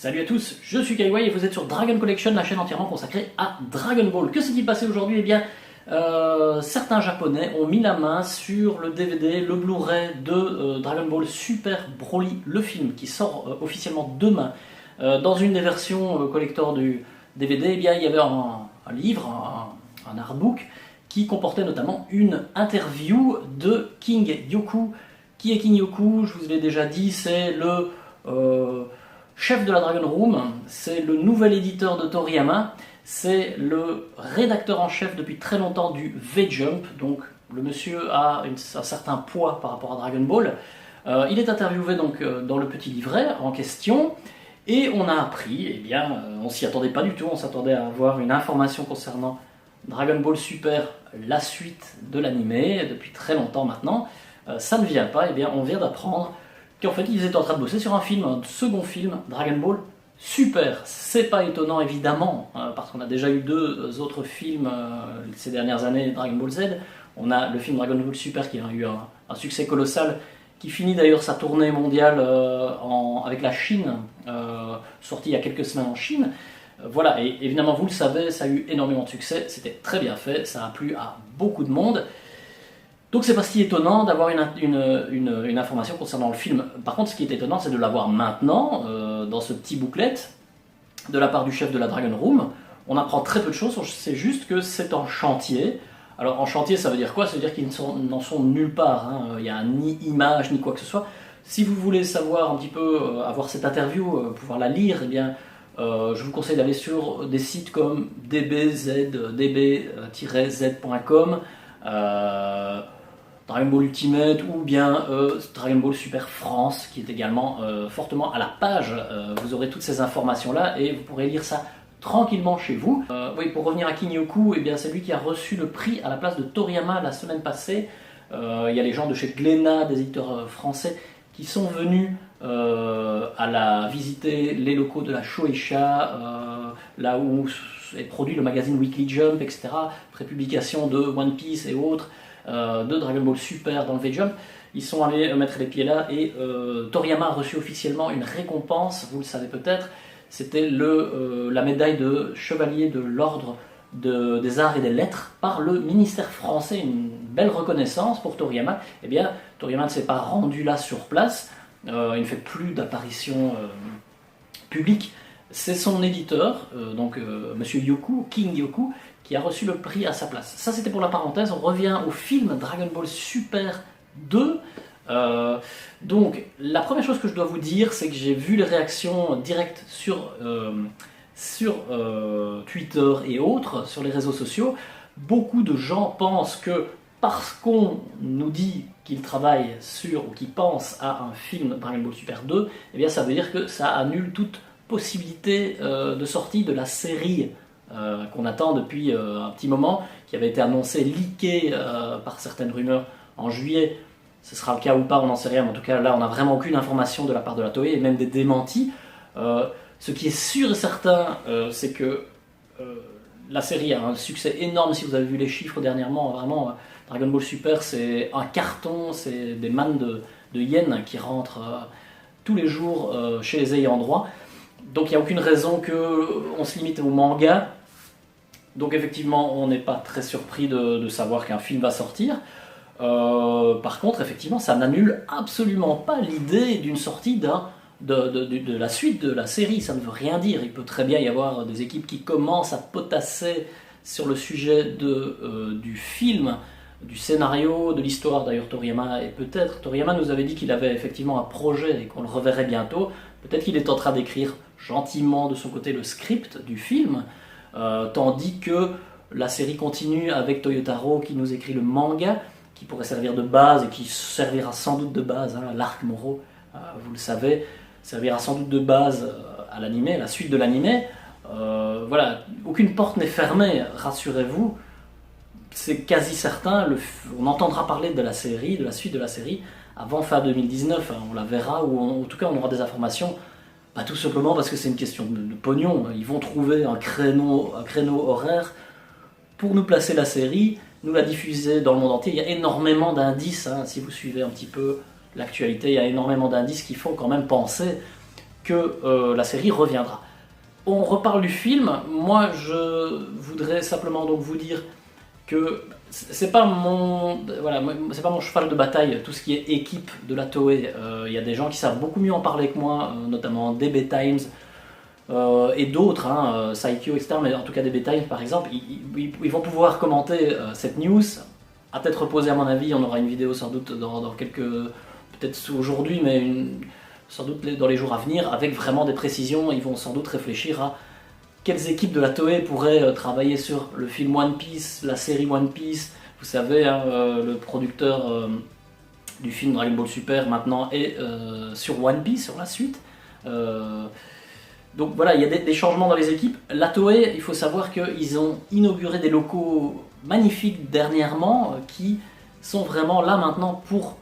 Salut à tous, je suis Kaiwai et vous êtes sur Dragon Collection, la chaîne entièrement consacrée à Dragon Ball. Que s'est-il passé aujourd'hui? Eh bien, certains japonais ont mis la main sur le DVD, le Blu-ray de Dragon Ball Super Broly, le film qui sort officiellement demain. Dans une des versions collector du DVD, eh bien, il y avait un livre, un artbook, qui comportait notamment une interview de King Yoku. Qui est King Yoku? Je vous l'ai déjà dit, c'est le chef de la Dragon Room, c'est le nouvel éditeur de Toriyama, c'est le rédacteur en chef depuis très longtemps du V-Jump, donc le monsieur a un certain poids par rapport à Dragon Ball. Il est interviewé donc dans le petit livret en question, et on a appris, eh bien, on s'y attendait pas du tout, on s'attendait à avoir une information concernant Dragon Ball Super, la suite de l'animé, depuis très longtemps maintenant. Ça ne vient pas, eh bien, on vient d'apprendre qu'en fait ils étaient en train de bosser sur un second film, Dragon Ball Super. C'est pas étonnant évidemment, parce qu'on a déjà eu deux autres films ces dernières années, Dragon Ball Z. On a le film Dragon Ball Super qui a eu un succès colossal, qui finit d'ailleurs sa tournée mondiale avec la Chine, sorti il y a quelques semaines en Chine. Voilà, et évidemment vous le savez, ça a eu énormément de succès, c'était très bien fait, ça a plu à beaucoup de monde. Donc c'est pas si étonnant d'avoir une information concernant le film. Par contre, ce qui est étonnant, c'est de l'avoir maintenant, dans ce petit booklet, de la part du chef de la Dragon Room. On apprend très peu de choses, c'est juste que c'est en chantier. Alors en chantier, ça veut dire quoi? Ça veut dire qu'ils n'en sont nulle part, hein. Il n'y a ni image, ni quoi que ce soit. Si vous voulez savoir un petit peu, avoir cette interview, pouvoir la lire, eh bien, je vous conseille d'aller sur des sites comme db-z.com, Dragon Ball Ultimate ou bien Dragon Ball Super France, qui est également fortement à la page. Vous aurez toutes ces informations là et vous pourrez lire ça tranquillement chez vous. Oui, pour revenir à King Yoku, eh bien, c'est lui qui a reçu le prix à la place de Toriyama la semaine passée. Il y a les gens de chez Glénat, des éditeurs français, qui sont venus visiter les locaux de la Shueisha, là où est produit le magazine Weekly Jump, etc. Prépublication de One Piece et autres, de Dragon Ball Super dans le V-Jump. Ils sont allés mettre les pieds là et Toriyama a reçu officiellement une récompense, vous le savez peut-être, c'était la médaille de chevalier de l'ordre des arts et des lettres par le ministère français, une belle reconnaissance pour Toriyama. Eh bien, Toriyama ne s'est pas rendu là sur place, il ne fait plus d'apparition publique. C'est son éditeur, donc Monsieur Yoku, King Yoku, qui a reçu le prix à sa place. Ça, c'était pour la parenthèse. On revient au film Dragon Ball Super 2. Donc, la première chose que je dois vous dire, c'est que j'ai vu les réactions directes sur Twitter et autres, sur les réseaux sociaux. Beaucoup de gens pensent que parce qu'on nous dit qu'ils travaillent sur, ou qu'ils pensent à un film Dragon Ball Super 2, eh bien ça veut dire que ça annule toute possibilité de sortie de la série qu'on attend depuis un petit moment, qui avait été annoncée, leakée par certaines rumeurs en juillet. Ce sera le cas ou pas, on n'en sait rien, mais en tout cas là on n'a vraiment aucune information de la part de la Toei, et même des démentis. Ce qui est sûr et certain, c'est que la série a un succès énorme. Si vous avez vu les chiffres dernièrement, vraiment, Dragon Ball Super c'est un carton, c'est des mannes de yens qui rentrent tous les jours chez les ayants droit. Donc il n'y a aucune raison qu'on se limite au manga. Donc effectivement, on n'est pas très surpris de savoir qu'un film va sortir. Par contre, effectivement, ça n'annule absolument pas l'idée d'une sortie de la suite de la série. Ça ne veut rien dire. Il peut très bien y avoir des équipes qui commencent à potasser sur le sujet du film, du scénario, de l'histoire. D'ailleurs, Toriyama nous avait dit qu'il avait effectivement un projet et qu'on le reverrait bientôt. Peut-être qu'il est en train d'écrire gentiment de son côté le script du film, tandis que la série continue avec Toyotaro qui nous écrit le manga, qui pourrait servir de base et qui servira sans doute de base, hein, l'arc Moro, vous le savez, servira sans doute de base à l'animé, à la suite de l'animé. Voilà, aucune porte n'est fermée, rassurez-vous. C'est quasi certain, on entendra parler de la série, de la suite de la série, avant fin 2019, hein, on la verra, ou en tout cas on aura des informations, pas tout simplement parce que c'est une question de pognon. Ils vont trouver un créneau horaire pour nous placer la série, nous la diffuser dans le monde entier. Il y a énormément d'indices, hein, si vous suivez un petit peu l'actualité, il y a énormément d'indices qui font quand même penser que la série reviendra. On reparle du film. Moi, je voudrais simplement donc vous dire que c'est pas mon c'est pas mon cheval de bataille, tout ce qui est équipe de la Toei. Il y a des gens qui savent beaucoup mieux en parler que moi, notamment DB Times et d'autres, Saikyo, etc. Mais en tout cas DB Times par exemple, ils vont pouvoir commenter cette news. À tête reposée à mon avis, on aura une vidéo sans doute dans quelques, peut-être aujourd'hui, mais sans doute dans les jours à venir, avec vraiment des précisions. Ils vont sans doute réfléchir à quelles équipes de la Toei pourraient travailler sur le film One Piece, la série One Piece. Vous savez, le producteur du film Dragon Ball Super maintenant est sur One Piece, sur la suite. Donc voilà, il y a des changements dans les équipes. La Toei, il faut savoir qu'ils ont inauguré des locaux magnifiques dernièrement qui sont vraiment là maintenant pour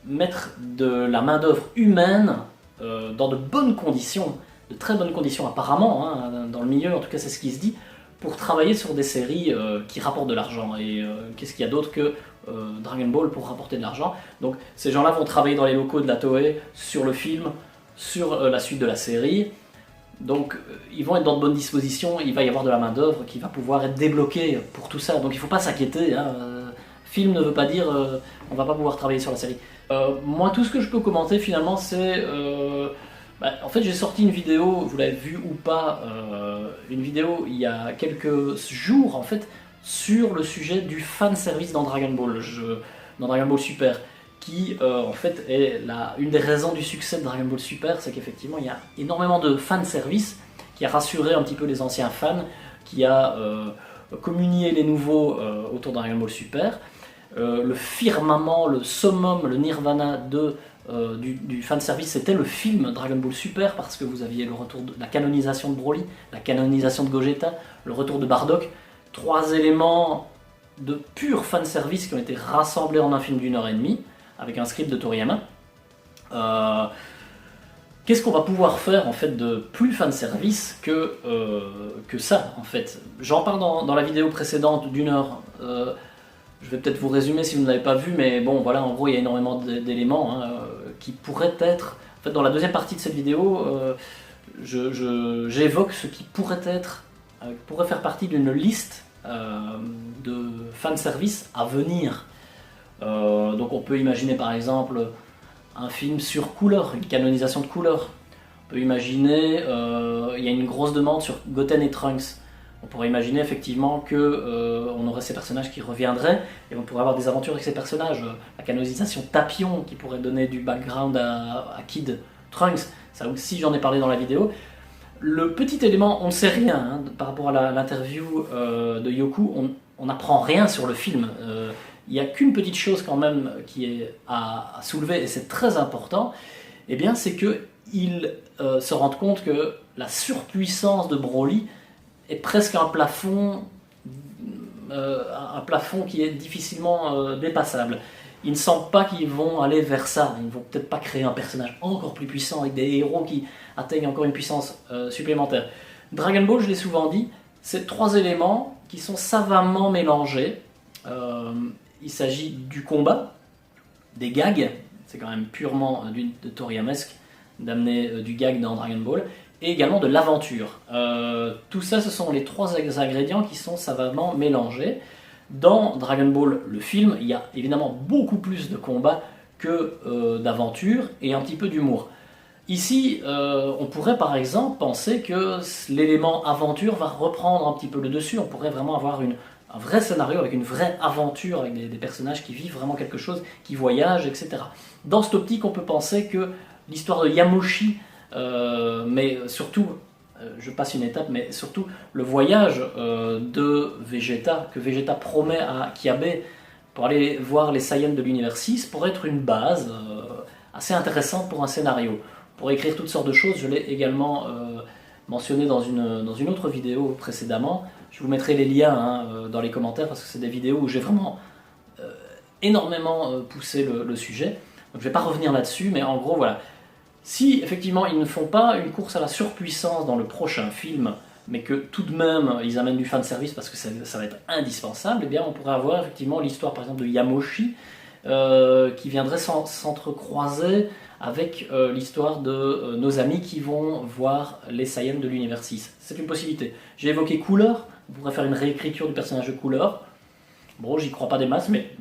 mettre de la main-d'œuvre humaine dans de bonnes conditions, de très bonnes conditions apparemment, dans le milieu en tout cas c'est ce qui se dit, pour travailler sur des séries qui rapportent de l'argent. Et qu'est-ce qu'il y a d'autre que Dragon Ball pour rapporter de l'argent? Donc ces gens-là vont travailler dans les locaux de la Toei sur le film, sur la suite de la série. Donc ils vont être dans de bonnes dispositions, il va y avoir de la main d'œuvre qui va pouvoir être débloquée pour tout ça. Donc il ne faut pas s'inquiéter, film ne veut pas dire on va pas pouvoir travailler sur la série. Moi tout ce que je peux commenter finalement c'est... en fait j'ai sorti une vidéo, vous l'avez vu ou pas, une vidéo il y a quelques jours en fait, sur le sujet du fanservice dans Dragon Ball, dans Dragon Ball Super, qui en fait est une des raisons du succès de Dragon Ball Super, c'est qu'effectivement il y a énormément de fanservice qui a rassuré un petit peu les anciens fans, qui a communié les nouveaux autour de Dragon Ball Super. Le firmament, le summum, le nirvana du fanservice, c'était le film Dragon Ball Super, parce que vous aviez le retour de la canonisation de Broly, la canonisation de Gogeta, le retour de Bardock, 3 éléments de pur fanservice qui ont été rassemblés en un film d'1h30, avec un script de Toriyama. Qu'est-ce qu'on va pouvoir faire en fait de plus fanservice que ça en fait? J'en parle dans la vidéo précédente d'1 heure. Je vais peut-être vous résumer si vous ne l'avez pas vu, mais bon voilà, en gros il y a énormément d'éléments qui pourraient être... En fait dans la deuxième partie de cette vidéo, j'évoque ce qui pourrait faire partie d'une liste de fanservice à venir. Donc on peut imaginer par exemple un film sur Cooler, une canonisation de Cooler. On peut imaginer, il y a une grosse demande sur Goten et Trunks. On pourrait imaginer effectivement qu'on aurait ces personnages qui reviendraient et on pourrait avoir des aventures avec ces personnages. La canonisation Tapion qui pourrait donner du background à Kid Trunks, ça aussi j'en ai parlé dans la vidéo. Le petit élément, on ne sait rien par rapport à l'interview de Yoku, on n'apprend rien sur le film. Il n'y a qu'une petite chose quand même qui est à soulever, et c'est très important, eh bien, c'est qu'ils se rendent compte que la surpuissance de Broly est presque un plafond qui est difficilement dépassable. Ils ne sentent pas qu'ils vont aller vers ça, ils ne vont peut-être pas créer un personnage encore plus puissant avec des héros qui atteignent encore une puissance supplémentaire. Dragon Ball, je l'ai souvent dit, c'est 3 éléments qui sont savamment mélangés. Il s'agit du combat, des gags, c'est quand même purement de Toriyamesque d'amener du gag dans Dragon Ball, et également de l'aventure. Tout ça, ce sont les 3 ingrédients qui sont savamment mélangés. Dans Dragon Ball, le film, il y a évidemment beaucoup plus de combats que d'aventure et un petit peu d'humour. Ici, on pourrait par exemple penser que l'élément aventure va reprendre un petit peu le dessus. On pourrait vraiment avoir un vrai scénario avec une vraie aventure, avec des personnages qui vivent vraiment quelque chose, qui voyagent, etc. Dans cette optique, on peut penser que l'histoire de Yamoshi, mais surtout, je passe une étape, mais surtout le voyage de Vegeta, que Vegeta promet à Kiabe pour aller voir les Saiyans de l'univers 6, pourrait être une base assez intéressante pour un scénario. Pour écrire toutes sortes de choses, je l'ai également mentionné dans une autre vidéo précédemment. Je vous mettrai les liens dans les commentaires parce que c'est des vidéos où j'ai vraiment énormément poussé le sujet. Donc je ne vais pas revenir là-dessus, mais en gros voilà. Si effectivement ils ne font pas une course à la surpuissance dans le prochain film, mais que tout de même ils amènent du fanservice parce que ça va être indispensable, eh bien on pourrait avoir effectivement l'histoire par exemple de Yamoshi qui viendrait s'entrecroiser avec l'histoire de nos amis qui vont voir les Saiyans de l'univers 6. C'est une possibilité. J'ai évoqué Cooler, on pourrait faire une réécriture du personnage de Cooler. Bon, j'y crois pas des masses, mais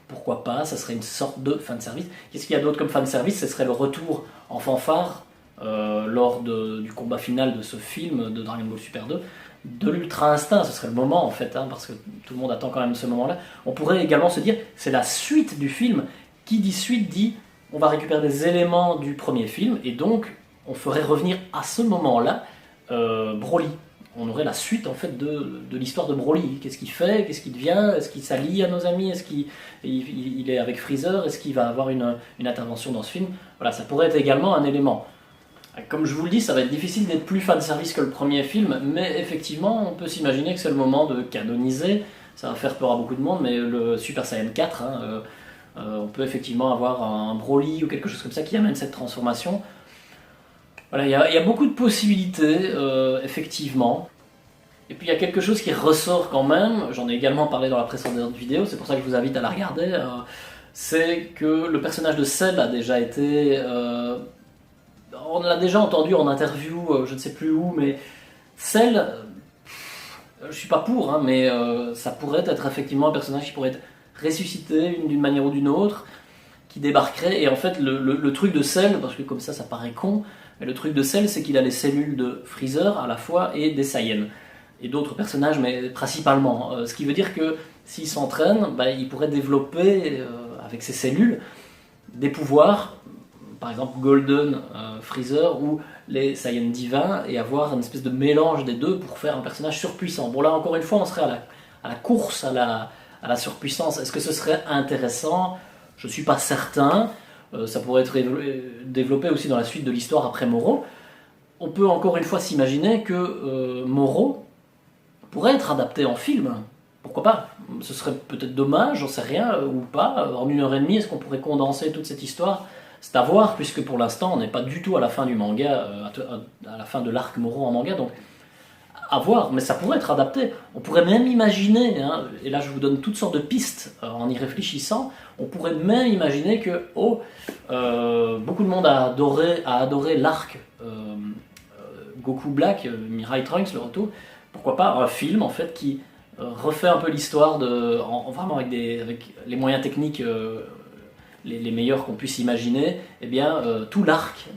pourquoi pas, ça serait une sorte de fanservice. Qu'est-ce qu'il y a d'autre comme fanservice? Ce serait le retour en fanfare, lors du combat final de ce film de Dragon Ball Super 2, de l'Ultra Instinct. Ce serait le moment en fait, hein, parce que tout le monde attend quand même ce moment-là. On pourrait également se dire, c'est la suite du film. Qui dit suite dit, on va récupérer des éléments du premier film, et donc on ferait revenir à ce moment-là Broly. On aurait la suite en fait de l'histoire de Broly. Qu'est-ce qu'il fait? Qu'est-ce qu'il devient? Est-ce qu'il s'allie à nos amis? Est-ce qu'il est avec Freezer? Est-ce qu'il va avoir une intervention dans ce film? Voilà, ça pourrait être également un élément. Comme je vous le dis, ça va être difficile d'être plus fanservice que le premier film, mais effectivement, on peut s'imaginer que c'est le moment de canoniser. Ça va faire peur à beaucoup de monde, mais le Super Saiyan 4, hein, on peut effectivement avoir un Broly ou quelque chose comme ça qui amène cette transformation. Voilà, il y a beaucoup de possibilités, effectivement. Et puis il y a quelque chose qui ressort quand même, j'en ai également parlé dans la précédente vidéo, c'est pour ça que je vous invite à la regarder, c'est que le personnage de Cell a déjà été... on l'a déjà entendu en interview, je ne sais plus où, mais Cell, je suis pas pour, hein, mais ça pourrait être effectivement un personnage qui pourrait être ressuscité d'une manière ou d'une autre, qui débarquerait, et en fait le truc de Cell, parce que comme ça paraît con, mais le truc de Cell c'est qu'il a les cellules de Freezer à la fois et des Saiyans, et d'autres personnages, mais principalement, ce qui veut dire que s'il s'entraîne, il pourrait développer avec ses cellules des pouvoirs, par exemple Golden Freezer ou les Saiyans divins, et avoir une espèce de mélange des deux pour faire un personnage surpuissant. Bon là encore une fois on serait à la course à la surpuissance. Est-ce que ce serait intéressant? Je ne suis pas certain. Ça pourrait être développé aussi dans la suite de l'histoire après Moro. On peut encore une fois s'imaginer que Moro pourrait être adapté en film. Pourquoi pas? Ce serait peut-être dommage, j'en sais rien, ou pas. En 1h30, est-ce qu'on pourrait condenser toute cette histoire? C'est à voir, puisque pour l'instant, on n'est pas du tout à la fin du manga, à la fin de l'arc Moro en manga, donc à voir, mais ça pourrait être adapté. On pourrait même imaginer, hein, et là je vous donne toutes sortes de pistes en y réfléchissant, on pourrait même imaginer que beaucoup de monde a adoré l'arc Goku Black, Mirai Trunks, le retour. Pourquoi pas un film en fait qui refait un peu l'histoire vraiment avec les moyens techniques les meilleurs qu'on puisse imaginer, et bien tout l'arc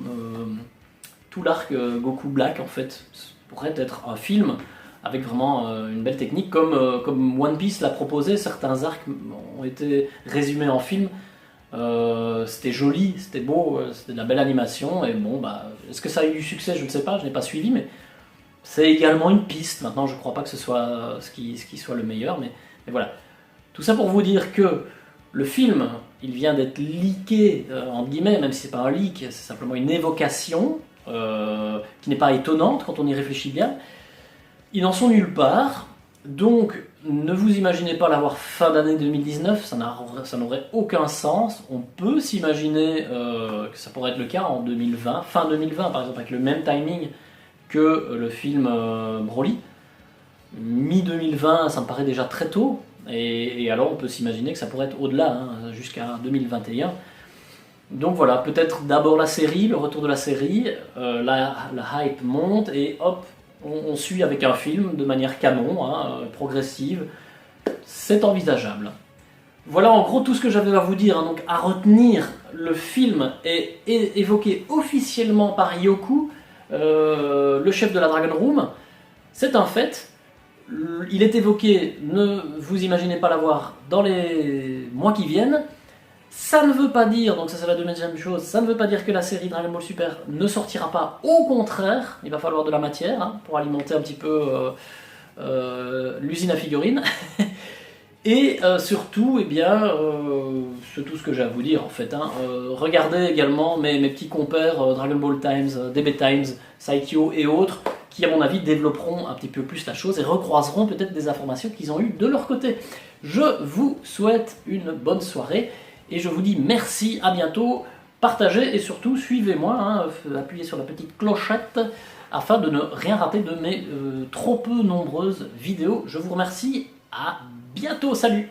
Goku Black en fait pourrait être un film avec vraiment une belle technique, comme One Piece l'a proposé. Certains arcs ont été résumés en film. C'était joli, c'était beau, c'était de la belle animation, et bon, est-ce que ça a eu du succès? Je ne sais pas, je n'ai pas suivi, mais c'est également une piste. Maintenant, je ne crois pas que ce soit ce qui soit le meilleur, mais voilà. Tout ça pour vous dire que le film, il vient d'être leaké, entre guillemets, même si c'est pas un leak, c'est simplement une évocation, qui n'est pas étonnante quand on y réfléchit bien. Ils n'en sont nulle part, donc ne vous imaginez pas l'avoir fin d'année 2019, ça n'aurait aucun sens. On peut s'imaginer que ça pourrait être le cas en 2020, fin 2020 par exemple, avec le même timing que le film Broly. Mi-2020, ça me paraît déjà très tôt, et alors on peut s'imaginer que ça pourrait être au-delà, hein, jusqu'à 2021. Donc voilà, peut-être d'abord la série, le retour de la série, la hype monte, et hop, on suit avec un film de manière canon, hein, progressive. C'est envisageable. Voilà en gros tout ce que j'avais à vous dire, hein. Donc à retenir, le film est évoqué officiellement par Yoku, le chef de la Dragon Room. C'est un fait. Il est évoqué, ne vous imaginez pas l'avoir dans les mois qui viennent. Ça ne veut pas dire, donc ça c'est la deuxième chose, ça ne veut pas dire que la série Dragon Ball Super ne sortira pas. Au contraire, il va falloir de la matière, hein, pour alimenter un petit peu l'usine à figurines. Et surtout, c'est tout ce que j'ai à vous dire en fait, hein. Regardez également mes petits compères Dragon Ball Times, DB Times, Saikyo et autres, qui à mon avis développeront un petit peu plus la chose et recroiseront peut-être des informations qu'ils ont eues de leur côté. Je vous souhaite une bonne soirée, et je vous dis merci, à bientôt, partagez et surtout suivez-moi, hein, appuyez sur la petite clochette afin de ne rien rater de mes trop peu nombreuses vidéos. Je vous remercie, à bientôt, salut!